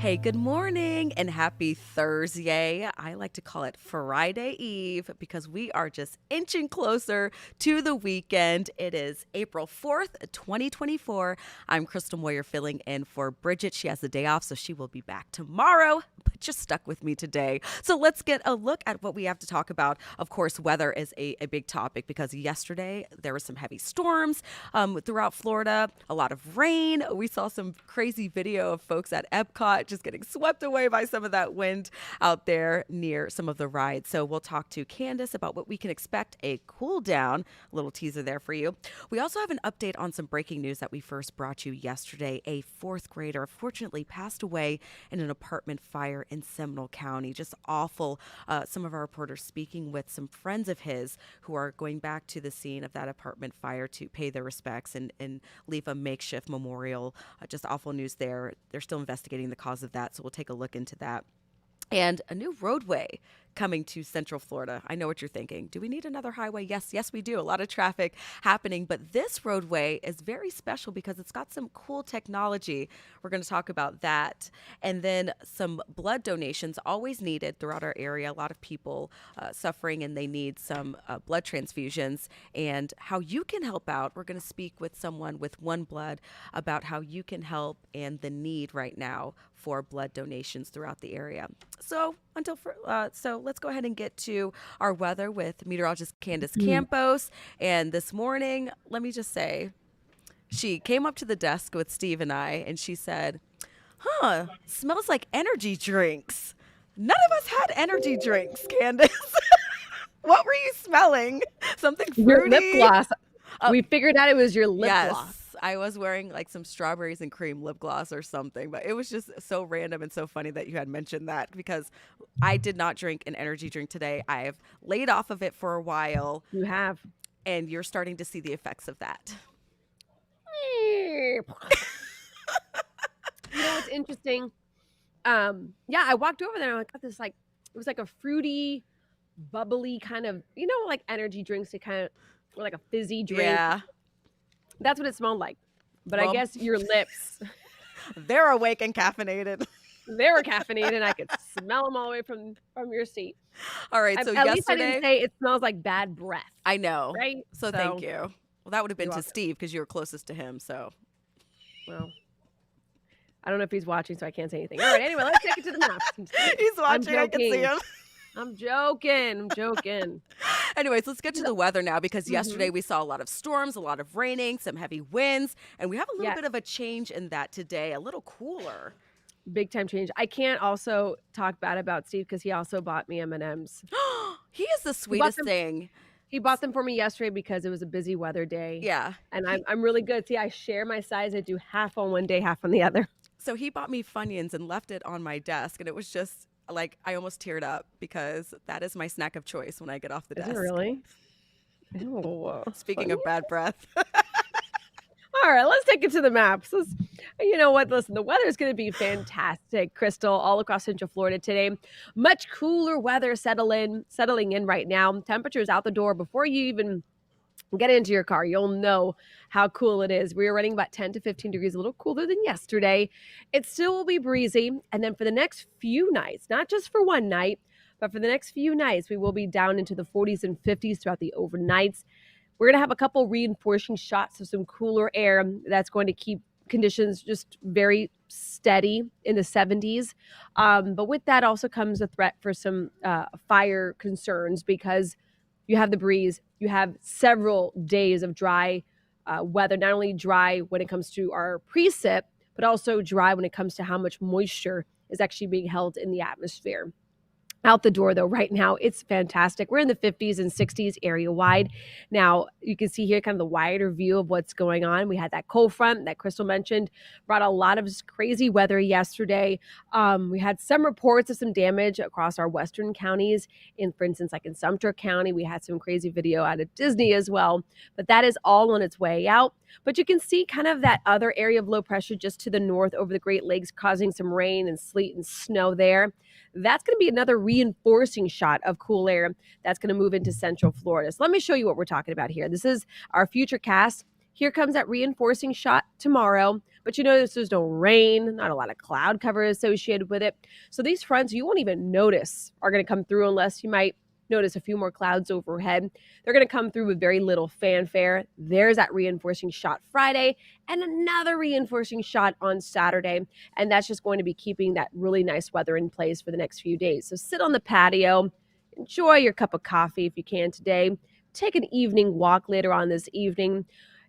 Hey, good morning and happy Thursday. I like to call it Friday Eve because we are just inching closer to the weekend. It is April 4th, 2024. I'm Crystal Moyer filling in for Bridget. She has the day off, so she will be back tomorrow, but just stuck with me today. So let's get a look at what we have to talk about. Of course, weather is a big topic because yesterday there were some heavy storms throughout Florida, a lot of rain. We saw some crazy video of folks at Epcot just getting swept away by some of that wind out there near some of the rides. So we'll talk to Candace about what we can expect, a cool down, a little teaser there for you. We also have an update on some breaking news that we first brought you yesterday. A fourth grader fortunately passed away in an apartment fire in Seminole County. Just awful. Some of our reporters speaking with some friends of his who are going back to the scene of that apartment fire to pay their respects and leave a makeshift memorial. Just awful news there. They're still investigating the cause of that, so we'll take a look into that. And a new roadway coming to Central Florida. I know what you're thinking. Do we need another highway? Yes, we do. A lot of traffic happening, but this roadway is very special because it's got some cool technology. We're going to talk about that. And then some blood donations always needed throughout our area. A lot of people suffering and they need some blood transfusions and how you can help out. We're going to speak with someone with One Blood about how you can help and the need right now for blood donations throughout the area. So let's go ahead and get to our weather with meteorologist Candace Campos. And this morning, let me just say, she came up to the desk with Steve and I, and she said, smells like energy drinks. None of us had energy drinks, Candace. What were you smelling? Something fruity? Your lip gloss. We figured out it was your lip gloss. I was wearing like some strawberries and cream lip gloss or something, but it was just so random and so funny that you had mentioned that because I did not drink an energy drink today. I have laid off of it for a while. You have. And you're starting to see the effects of that. You know what's interesting? I walked over there and I got this it was like a fruity, bubbly kind of, like energy drinks or like a fizzy drink. Yeah. That's what it smelled like. But I guess your lips. They're awake and caffeinated. They were caffeinated. I could smell them all the way from your seat. All right. So at least I didn't say it smells like bad breath. I know. Right? So thank you. Well, that would have been to Steve because you were closest to him. So. Well, I don't know if he's watching, so I can't say anything. All right. Anyway, let's take it to the maps. He's watching. I can see him. I'm joking. Anyways, let's get to the weather now because yesterday we saw a lot of storms, a lot of raining, some heavy winds, and we have a little bit of a change in that today, a little cooler. Big time change. I can't also talk bad about Steve because he also bought me M&Ms. He is the sweetest thing. He bought them for me yesterday because it was a busy weather day. Yeah. And I'm really good. See, I share my size. I do half on one day, half on the other. So he bought me Funyuns and left it on my desk, and it was just like I almost teared up because that is my snack of choice when I get off the desk. Is it really? Oh, Speaking of bad breath. All right, let's take it to the maps. You know what? Listen, the weather is going to be fantastic, Crystal, all across Central Florida today. Much cooler weather settling in right now. Temperatures out the door before you even get into your car. You'll know how cool it is. We are running about 10 to 15 degrees, a little cooler than yesterday. It still will be breezy. And then for the next few nights, not just for one night, but for the next few nights, we will be down into the 40s and 50s throughout the overnights. We're going to have a couple reinforcing shots of some cooler air that's going to keep conditions just very steady in the 70s. But with that also comes a threat for some fire concerns because you have the breeze. You have several days of dry weather, not only dry when it comes to our precip, but also dry when it comes to how much moisture is actually being held in the atmosphere. Out the door, though, right now, it's fantastic. We're in the 50s and 60s area wide. Now, you can see here kind of the wider view of what's going on. We had that cold front that Crystal mentioned, brought a lot of crazy weather yesterday. We had some reports of some damage across our western counties. For instance, like in Sumter County, we had some crazy video out of Disney as well. But that is all on its way out. But you can see kind of that other area of low pressure just to the north over the Great Lakes, causing some rain and sleet and snow there. That's going to be another reinforcing shot of cool air that's going to move into Central Florida. So let me show you what we're talking about here. This is our future cast. Here comes that reinforcing shot tomorrow. But you notice there's no rain, not a lot of cloud cover associated with it. So these fronts you won't even notice are going to come through unless you might notice a few more clouds overhead. They're going to come through with very little fanfare. There's that reinforcing shot Friday and another reinforcing shot on Saturday. And that's just going to be keeping that really nice weather in place for the next few days. So sit on the patio, enjoy your cup of coffee if you can today. Take an evening walk later on this evening.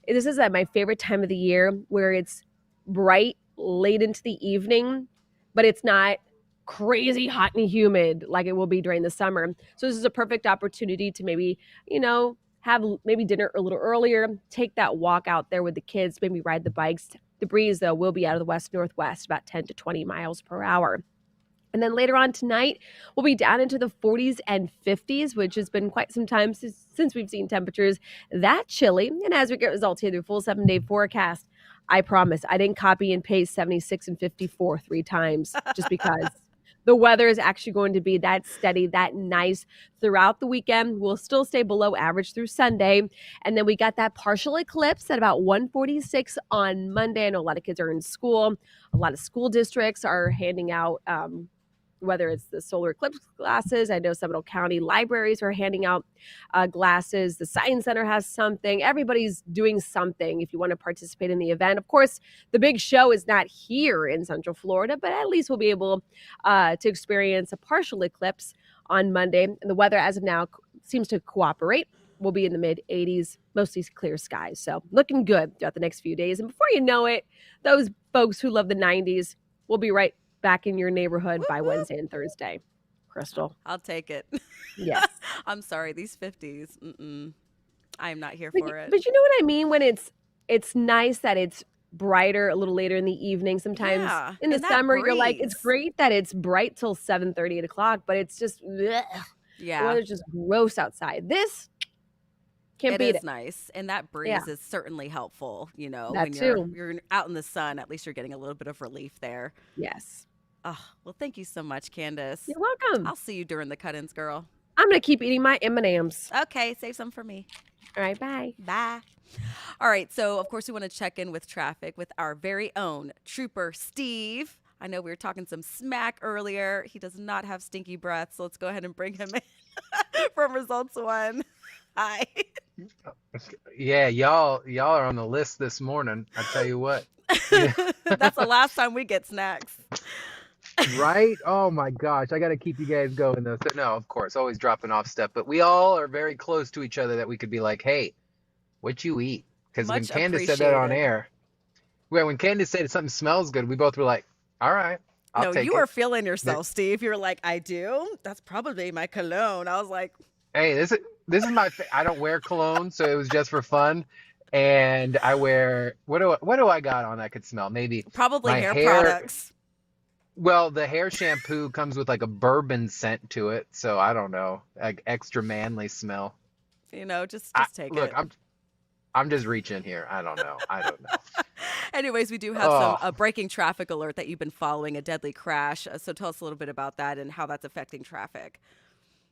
This is at my favorite time of the year where it's bright late into the evening, but it's not crazy hot and humid like it will be during the summer. So this is a perfect opportunity to maybe, have maybe dinner a little earlier, take that walk out there with the kids, maybe ride the bikes. The breeze, though, will be out of the west-northwest, about 10 to 20 miles per hour. And then later on tonight, we'll be down into the 40s and 50s, which has been quite some time since we've seen temperatures that chilly. And as we get results here, the full 7-day forecast, I promise I didn't copy and paste 76 and 54 three times just because the weather is actually going to be that steady, that nice throughout the weekend. We'll still stay below average through Sunday. And then we got that partial eclipse at about 1:46 on Monday. I know a lot of kids are in school. A lot of school districts are handing out whether it's the solar eclipse glasses. I know Seminole County libraries are handing out glasses. The Science Center has something. Everybody's doing something if you want to participate in the event. Of course, the big show is not here in Central Florida, but at least we'll be able to experience a partial eclipse on Monday. And the weather as of now seems to cooperate. We'll be in the mid 80s, mostly clear skies. So looking good throughout the next few days. And before you know it, those folks who love the 90s will be right back in your neighborhood by Wednesday and Thursday. Crystal. I'll take it. Yes. I'm sorry, these 50s. I am not here But, for it. but you know what I mean when it's nice that it's brighter a little later in the evening. Sometimes in the summer you're like, it's great that it's bright till 7:30, 8 o'clock, but it's just bleh. Yeah. The weather's just gross outside. This can't beat it. It is nice. And that breeze is certainly helpful, That when too. you're out in the sun, at least you're getting a little bit of relief there. Yes. Oh, well, thank you so much, Candace. You're welcome. I'll see you during the cut-ins, girl. I'm going to keep eating my M&Ms. Okay, save some for me. All right, bye. Bye. All right, so of course we want to check in with traffic with our very own Trooper Steve. I know we were talking some smack earlier. He does not have stinky breath, so let's go ahead and bring him in from Results One. Hi. Yeah, y'all are on the list this morning. I tell you what. That's the last time we get snacks. Right? Oh my gosh, I got to keep you guys going though. So no, of course, always dropping off stuff, but we all are very close to each other that we could be like, "Hey, what you eat?" Because when Much Candace said that on appreciated. air, when Candace said something smells good, we both were like, "All right, I'll No, take you it." were feeling yourself, Steve. You were like, I do? That's probably my cologne. I was like, Hey, this is I don't wear cologne, so it was just for fun. And I wear what do I got on that could smell? Maybe probably my hair hair. products. Well, the hair shampoo comes with like a bourbon scent to it, so I don't know, like extra manly smell. Just take Look, it. I'm just reaching here. I don't know. Anyways, we do have Oh, a breaking traffic alert that you've been following, a deadly crash. So tell us a little bit about that and how that's affecting traffic.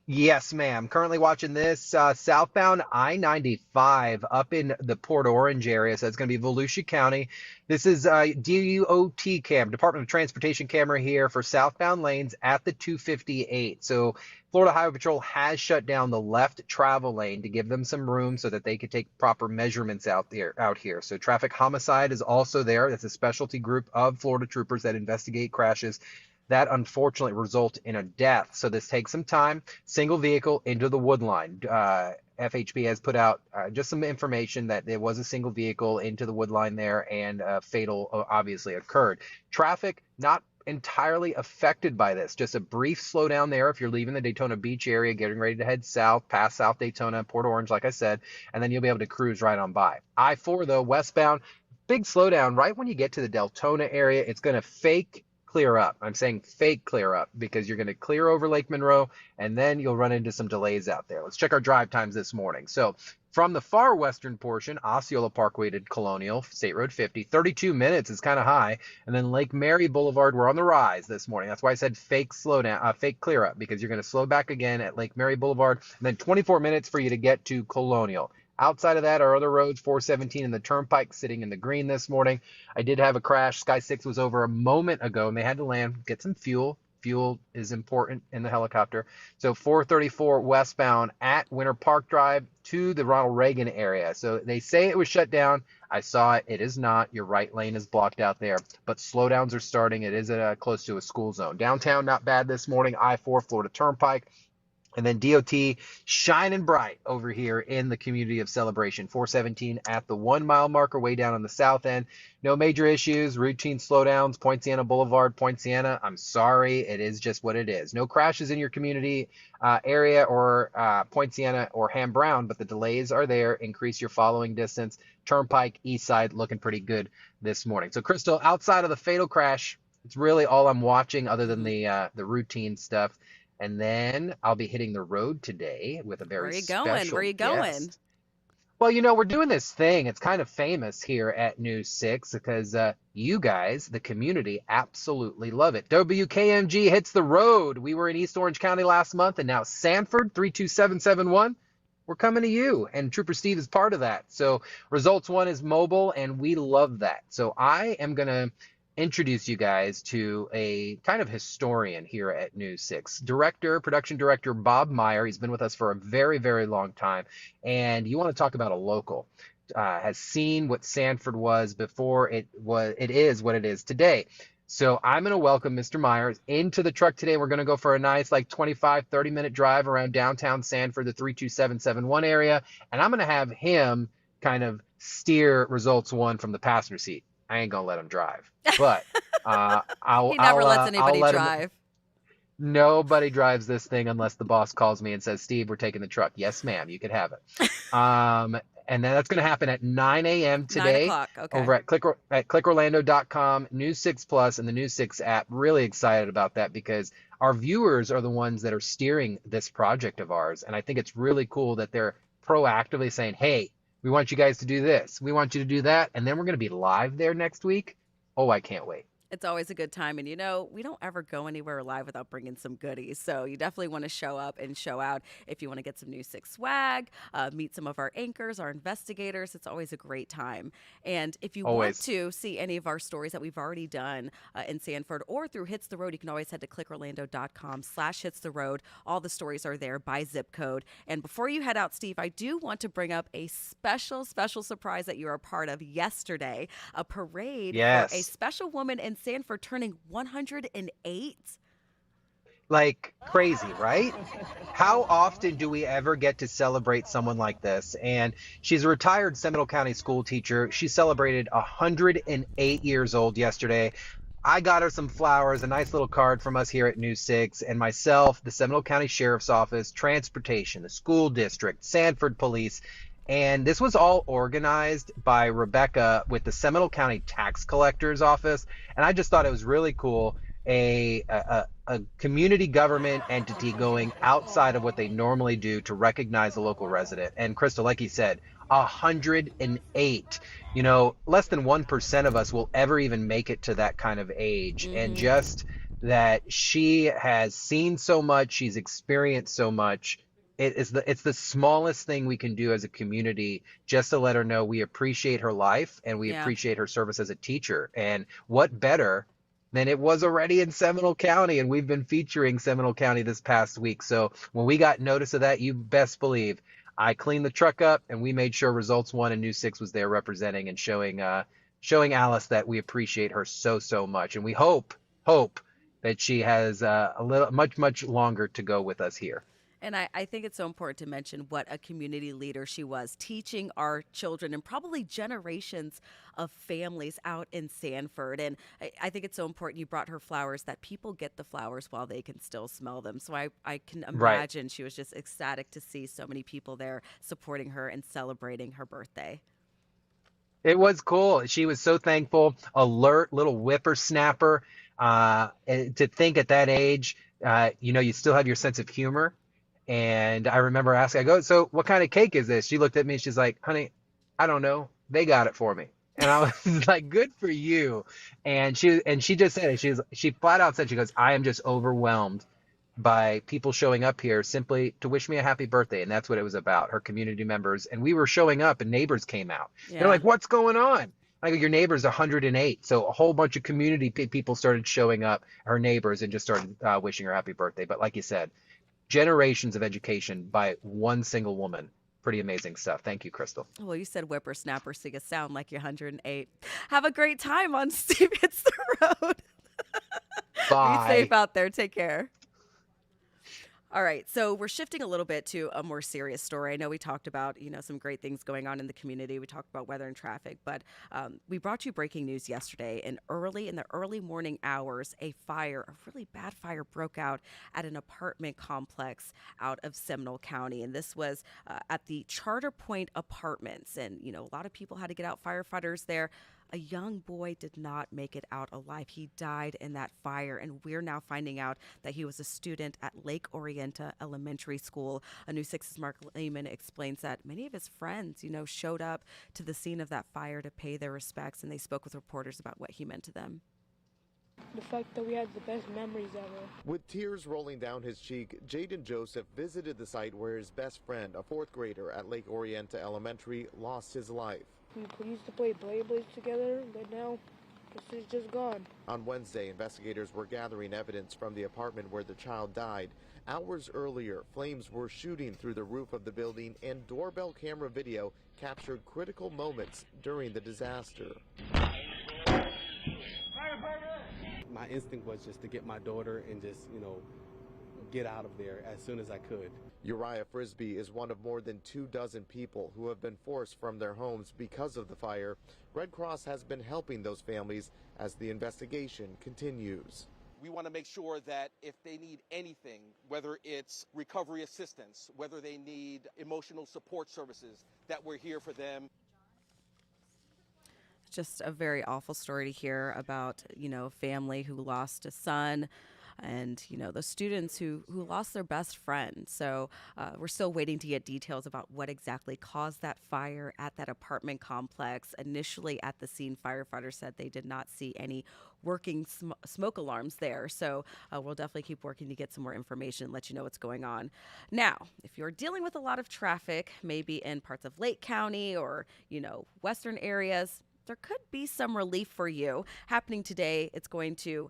yes, ma'am. Currently watching this southbound I-95 up in the Port Orange area. So it's going to be Volusia County. This is DOT cam, Department of Transportation camera here for southbound lanes at the 258. So Florida Highway Patrol has shut down the left travel lane to give them some room so that they could take proper measurements out here. So traffic homicide is also there. That's a specialty group of Florida troopers that investigate crashes that unfortunately result in a death. So this takes some time. Single vehicle into the wood line. FHB has put out just some information that there was a single vehicle into the wood line there, and fatal obviously occurred. Traffic not entirely affected by this. Just a brief slowdown there if you're leaving the Daytona Beach area, getting ready to head south, past South Daytona, Port Orange, like I said, and then you'll be able to cruise right on by. I-4, though, westbound, big slowdown right when you get to the Deltona area. It's going to fake clear up. I'm saying fake clear up because you're going to clear over Lake Monroe and then you'll run into some delays out there. Let's check our drive times this morning. So from the far western portion, Osceola Parkway to Colonial, State Road 50, 32 minutes is kind of high. And then Lake Mary Boulevard, we're on the rise this morning. That's why I said fake slowdown, fake clear up, because you're going to slow back again at Lake Mary Boulevard, and then 24 minutes for you to get to Colonial. Outside of that, our other roads, 417 and the Turnpike, sitting in the green this morning. I did have a crash. Sky 6 was over a moment ago, and they had to land, get some fuel. Fuel is important in the helicopter. So 434 westbound at Winter Park Drive to the Ronald Reagan area. So they say it was shut down. I saw it. It is not. Your right lane is blocked out there, but slowdowns are starting. It is close to a school zone. Downtown, not bad this morning. I-4 Florida Turnpike. And then DOT shining bright over here in the community of Celebration. 417 at the 1 mile marker way down on the south end. No major issues, routine slowdowns. Poinciana Boulevard, Poinciana. I'm sorry, it is just what it is. No crashes in your community area or Poinciana or Ham Brown, but the delays are there. Increase your following distance. Turnpike, east side, looking pretty good this morning. So, Crystal, outside of the fatal crash, it's really all I'm watching other than the routine stuff. And then I'll be hitting the road today with a very special guest. Where are you going? Well, we're doing this thing. It's kind of famous here at News 6 because you guys, the community, absolutely love it. WKMG hits the road. We were in East Orange County last month, and now Sanford, 32771. We're coming to you, and Trooper Steve is part of that. So Results One is mobile, and we love that. So I am going to introduce you guys to a kind of historian here at News 6. Production director Bob Meyer. He's been with us for a very, very long time. And you want to talk about a local. Has seen what Sanford was before it is what it is today. So I'm going to welcome Mr. Myers into the truck today. We're going to go for a nice 25, 30-minute drive around downtown Sanford, the 32771 area. And I'm going to have him kind of steer Results One from the passenger seat. I ain't gonna let him drive, but he never lets anybody drive. Nobody drives this thing unless the boss calls me and says, "Steve, we're taking the truck." Yes, ma'am, you can have it. And then that's going to happen at 9 a.m. today 9 o'clock, okay. Over at clickorlando.com, News 6 Plus, and the News 6 app. Really excited about that because our viewers are the ones that are steering this project of ours, and I think it's really cool that they're proactively saying, "Hey, we want you guys to do this. We want you to do that." And then we're going to be live there next week. Oh, I can't wait. It's always a good time. And, we don't ever go anywhere live without bringing some goodies. So you definitely want to show up and show out if you want to get some News 6 swag, meet some of our anchors, our investigators. It's always a great time. And if you want to see any of our stories that we've already done in Sanford or through Hits the Road, you can always head to clickorlando.com/hitstheroad. All the stories are there by zip code. And before you head out, Steve, I do want to bring up a special surprise that you were a part of yesterday, a parade for a special woman in Sanford turning 108. Like crazy, right? How often do we ever get to celebrate someone like this? And she's a retired Seminole County school teacher. She celebrated 108 years old yesterday. I got her some flowers, a nice little card from us here at News 6, and myself, the Seminole County Sheriff's Office, Transportation, the school district, Sanford Police. And this was all organized by Rebecca with the Seminole County Tax Collector's Office. And I just thought it was really cool, a community government entity going outside of what they normally do to recognize a local resident. And Crystal, like you said, 108. Less than 1% of us will ever even make it to that kind of age. Mm-hmm. And just that she has seen so much, she's experienced so much. It's the smallest thing we can do as a community just to let her know we appreciate her life and we appreciate her service as a teacher. And what better than it was already in Seminole County, and we've been featuring Seminole County this past week. So when we got notice of that, you best believe I cleaned the truck up and we made sure Results One and News 6 was there representing and showing Alice that we appreciate her so much. And we hope that she has much longer to go with us here. And I think it's so important to mention what a community leader she was, teaching our children and probably generations of families out in Sanford. And I think it's so important you brought her flowers, that people get the flowers while they can still smell them. So I can imagine she was just ecstatic to see so many people there supporting her and celebrating her birthday. It was cool. She was so thankful, alert, little whippersnapper. To think at that age, you still have your sense of humor. And I remember asking, I go, "So what kind of cake is this?" She looked at me and she's like, "Honey, I don't know. They got it for me." And I was like, "Good for you." And she just said it. She flat out said, she goes, "I am just overwhelmed by people showing up here simply to wish me a happy birthday. And that's what it was about, her community members. And we were showing up and neighbors came out. They're Yeah. like, what's going on? Like, your neighbor's 108. So a whole bunch of community people started showing up, her neighbors, and just started wishing her happy birthday. But like you said, generations of education by one single woman. Pretty amazing stuff. Thank you, Crystal. Well, you said whippersnapper, so you sound like you're 108. Have a great time on Steve Hits the Road. Be safe Bye. out there. Take care. All right, so we're shifting a little bit to a more serious story. I know we talked about, some great things going on in the community. We talked about weather and traffic, but we brought you breaking news yesterday. And in the early morning hours, a really bad fire broke out at an apartment complex out of Seminole County. And this was at the Charter Point Apartments. And, a lot of people had to get out, firefighters there. A young boy did not make it out alive. He died in that fire, and we're now finding out that he was a student at Lake Orienta Elementary School. A News 6's Mark Lehman explains that many of his friends, showed up to the scene of that fire to pay their respects, and they spoke with reporters about what he meant to them. The fact that we had the best memories ever. With tears rolling down his cheek, Jaden Joseph visited the site where his best friend, a fourth grader at Lake Orienta Elementary, lost his life. We used to play Blades together, but now this is just gone. On Wednesday, investigators were gathering evidence from the apartment where the child died. Hours earlier, flames were shooting through the roof of the building, and doorbell camera video captured critical moments during the disaster. My instinct was just to get my daughter and just, get out of there as soon as I could. Uriah Frisbee is one of more than 24 people who have been forced from their homes because of the fire. Red Cross has been helping those families as the investigation continues. We want to make sure that if they need anything, whether it's recovery assistance, whether they need emotional support services, that we're here for them. Just a very awful story to hear about, a family who lost a son and, the students who lost their best friend. So we're still waiting to get details about what exactly caused that fire at that apartment complex. Initially at the scene, firefighters said they did not see any working smoke alarms there. So we'll definitely keep working to get some more information, let you know what's going on. Now, if you're dealing with a lot of traffic, maybe in parts of Lake County or, western areas, there could be some relief for you happening today. It's going to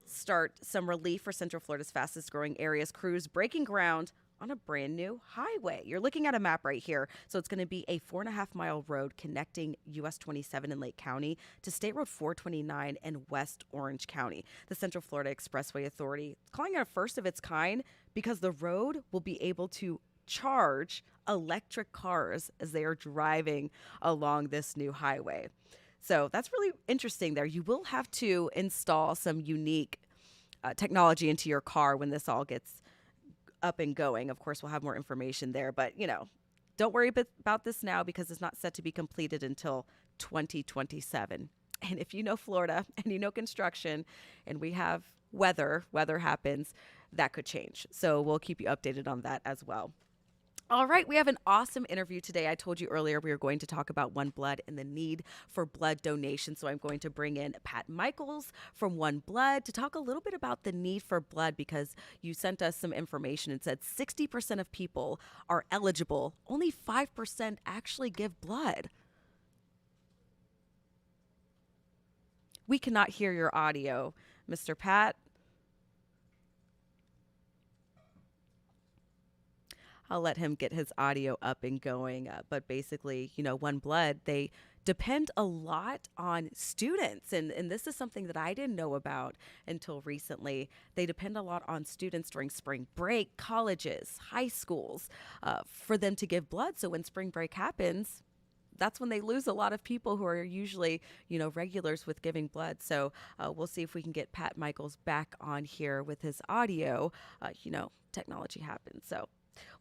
start some relief for Central Florida's fastest growing areas. Crews breaking ground on a brand new highway. You're looking at a map right here. So it's going to be a 4.5-mile road connecting US 27 in Lake County to State Road 429 in West Orange County. The Central Florida Expressway Authority is calling it a first of its kind because the road will be able to charge electric cars as they are driving along this new highway. So that's really interesting there. You will have to install some unique technology into your car when this all gets up and going. Of course, we'll have more information there, but don't worry about this now because it's not set to be completed until 2027. And if you know Florida and you know construction and we have weather happens, that could change. So we'll keep you updated on that as well. All right, we have an awesome interview today. I told you earlier we were going to talk about One Blood and the need for blood donation. So I'm going to bring in Pat Michaels from One Blood to talk a little bit about the need for blood because you sent us some information and said 60% of people are eligible. Only 5% actually give blood. We cannot hear your audio, Mr. Pat. I'll let him get his audio up and going. But basically, One Blood, they depend a lot on students. And this is something that I didn't know about until recently. They depend a lot on students during spring break, colleges, high schools, for them to give blood. So when spring break happens, that's when they lose a lot of people who are usually, regulars with giving blood. So we'll see if we can get Pat Michaels back on here with his audio. Technology happens. So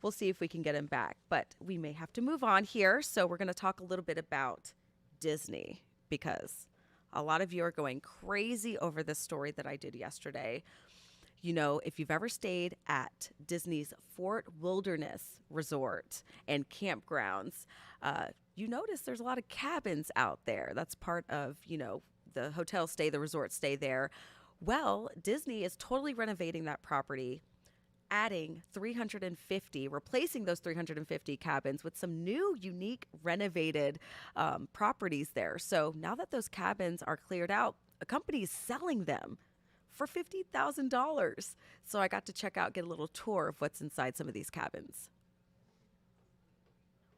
we'll see if we can get him back, but we may have to move on here. So we're going to talk a little bit about Disney because a lot of you are going crazy over this story that I did yesterday. If you've ever stayed at Disney's Fort Wilderness Resort and campgrounds, you notice there's a lot of cabins out there. That's part of, the hotel stay, the resort stay there. Well, Disney is totally renovating that property adding 350, replacing those 350 cabins with some new, unique, renovated properties there. So now that those cabins are cleared out, a company is selling them for $50,000. So I got to check out, get a little tour of what's inside some of these cabins.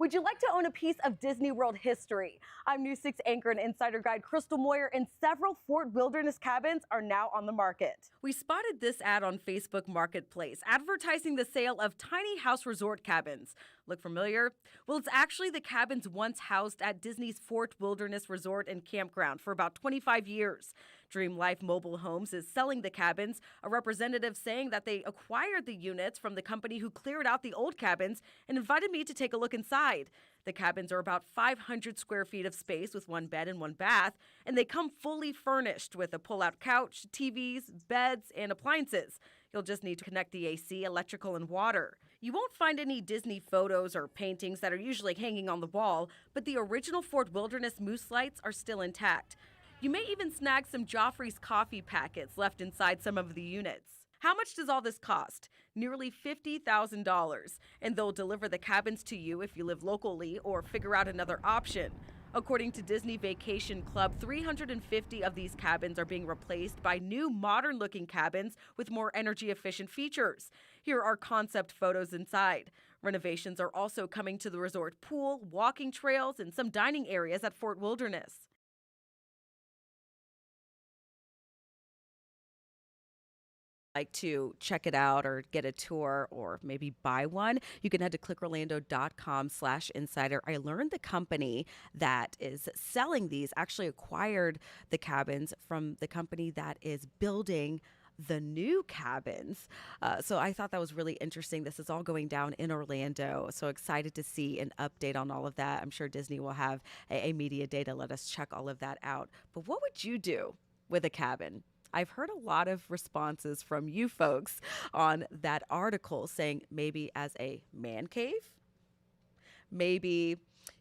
Would you like to own a piece of Disney World history? I'm News 6 anchor and insider guide Crystal Moyer, and several Fort Wilderness cabins are now on the market. We spotted this ad on Facebook Marketplace, advertising the sale of tiny house resort cabins. Look familiar? Well, it's actually the cabins once housed at Disney's Fort Wilderness Resort and Campground for about 25 years. Dream Life Mobile Homes is selling the cabins, a representative saying that they acquired the units from the company who cleared out the old cabins and invited me to take a look inside. The cabins are about 500 square feet of space with one bed and one bath, and they come fully furnished with a pull-out couch, TVs, beds, and appliances. You'll just need to connect the AC, electrical, and water. You won't find any Disney photos or paintings that are usually hanging on the wall, but the original Fort Wilderness moose lights are still intact. You may even snag some Joffrey's coffee packets left inside some of the units. How much does all this cost? Nearly $50,000. And they'll deliver the cabins to you if you live locally or figure out another option. According to Disney Vacation Club, 350 of these cabins are being replaced by new modern-looking cabins with more energy-efficient features. Here are concept photos inside. Renovations are also coming to the resort pool, walking trails, and some dining areas at Fort Wilderness. Like to check it out or get a tour or maybe buy one, you can head to clickorlando.com/insider. I learned the company that is selling these actually acquired the cabins from the company that is building the new cabins. So I thought that was really interesting. This is all going down in Orlando. So excited to see an update on all of that. I'm sure Disney will have a media day to let us check all of that out. But what would you do with a cabin? I've heard a lot of responses from you folks on that article saying maybe as a man cave, maybe,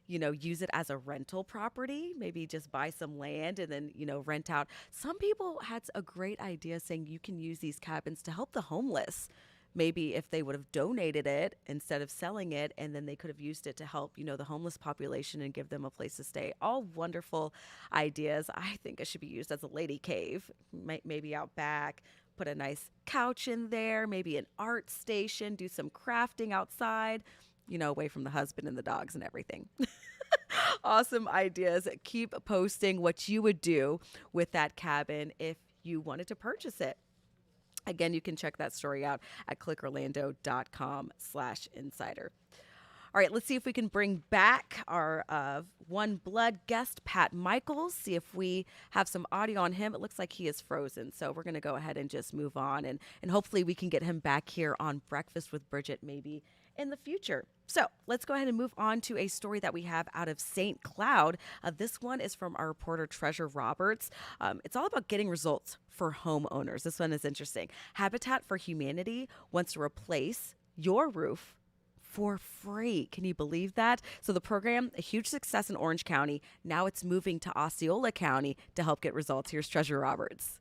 use it as a rental property, maybe just buy some land and then, rent out. Some people had a great idea saying you can use these cabins to help the homeless. Maybe if they would have donated it instead of selling it, and then they could have used it to help, the homeless population and give them a place to stay. All wonderful ideas. I think it should be used as a lady cave, maybe out back, put a nice couch in there, maybe an art station, do some crafting outside, away from the husband and the dogs and everything. Awesome ideas. Keep posting what you would do with that cabin if you wanted to purchase it. Again, you can check that story out at clickorlando.com/insider. All right, let's see if we can bring back our One Blood guest, Pat Michaels, see if we have some audio on him. It looks like he is frozen, so we're going to go ahead and just move on, and hopefully we can get him back here on Breakfast with Bridgett maybe in the future. So let's go ahead and move on to a story that we have out of St. Cloud. This one is from our reporter, Treasure Roberts. It's all about getting results for homeowners. This one is interesting. Habitat for Humanity wants to replace your roof for free. Can you believe that? So the program, a huge success in Orange County. Now it's moving to Osceola County to help get results. Here's Treasure Roberts.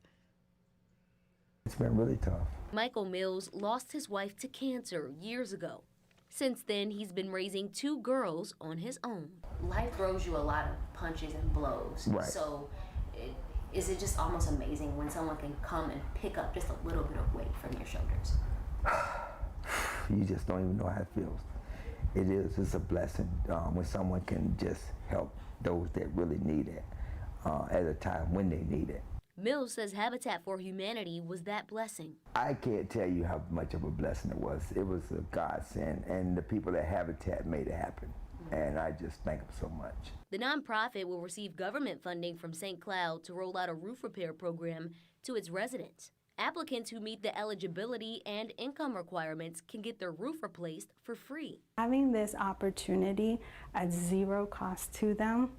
It's been really tough. Michael Mills lost his wife to cancer years ago. Since then, he's been raising 2 girls on his own. Life throws you a lot of punches and blows. Right. So is it just almost amazing when someone can come and pick up just a little bit of weight from your shoulders? You just don't even know how it feels. It is. It's a blessing when someone can just help those that really need it at a time when they need it. Mills says Habitat for Humanity was that blessing. I can't tell you how much of a blessing it was. It was a godsend, and the people at Habitat made it happen. And I just thank them so much. The nonprofit will receive government funding from St. Cloud to roll out a roof repair program to its residents. Applicants who meet the eligibility and income requirements can get their roof replaced for free. Having this opportunity at zero cost to them,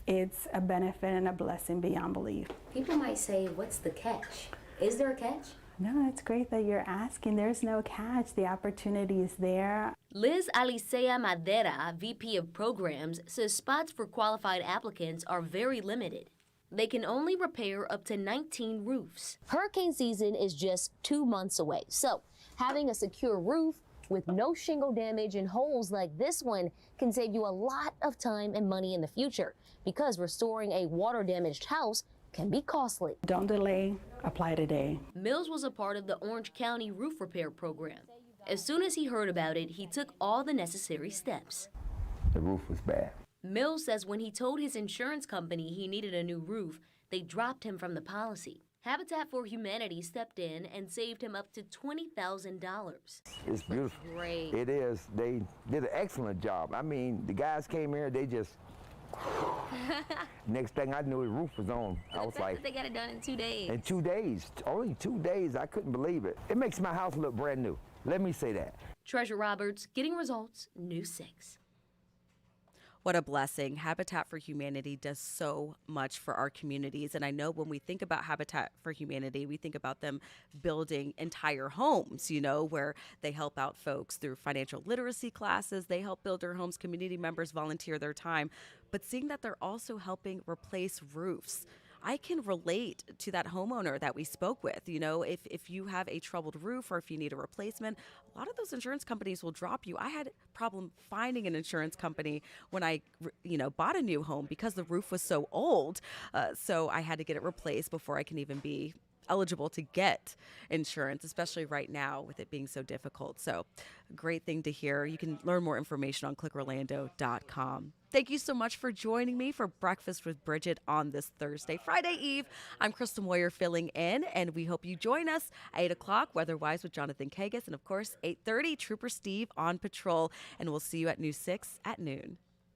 it's a benefit and a blessing beyond belief. People might say, what's the catch? Is there a catch? No, it's great that you're asking. There's no catch. The opportunity is there. Liz Alicea Madera, VP of Programs, says spots for qualified applicants are very limited. They can only repair up to 19 roofs. Hurricane season is just 2 months away, so having a secure roof with no shingle damage and holes like this one can save you a lot of time and money in the future, because restoring a water-damaged house can be costly. Don't delay, apply today. Mills was a part of the Orange County roof repair program. As soon as he heard about it, he took all the necessary steps. The roof was bad. Mills says when he told his insurance company he needed a new roof, they dropped him from the policy. Habitat for Humanity stepped in and saved him up to $20,000. It's beautiful. Great. It is. They did an excellent job. I mean, the guys came here, they just, next thing I knew, the roof was on. I was like, they got it done in 2 days. in 2 days, only 2 days, I couldn't believe it. It makes my house look brand new. Let me say that. Treasure Roberts, Getting Results, News 6. What a blessing. Habitat for Humanity does so much for our communities. And I know when we think about Habitat for Humanity, we think about them building entire homes, you know, where they help out folks through financial literacy classes. They help build their homes. Community members volunteer their time. But seeing that they're also helping replace roofs, I can relate to that homeowner that we spoke with. You know, if you have a troubled roof or if you need a replacement, a lot of those insurance companies will drop you. I had a problem finding an insurance company when I, bought a new home because the roof was so old. So I had to get it replaced before I can even be eligible to get insurance, especially right now with it being so difficult. So great thing to hear. You can learn more information on clickorlando.com. Thank you so much for joining me for Breakfast with Bridgett on this Thursday, Friday Eve. I'm Crystal Moyer filling in, and we hope you join us at 8 o'clock, Weatherwise with Jonathan Kagas, and of course, 8:30, Trooper Steve on patrol. And we'll see you at News 6 at noon.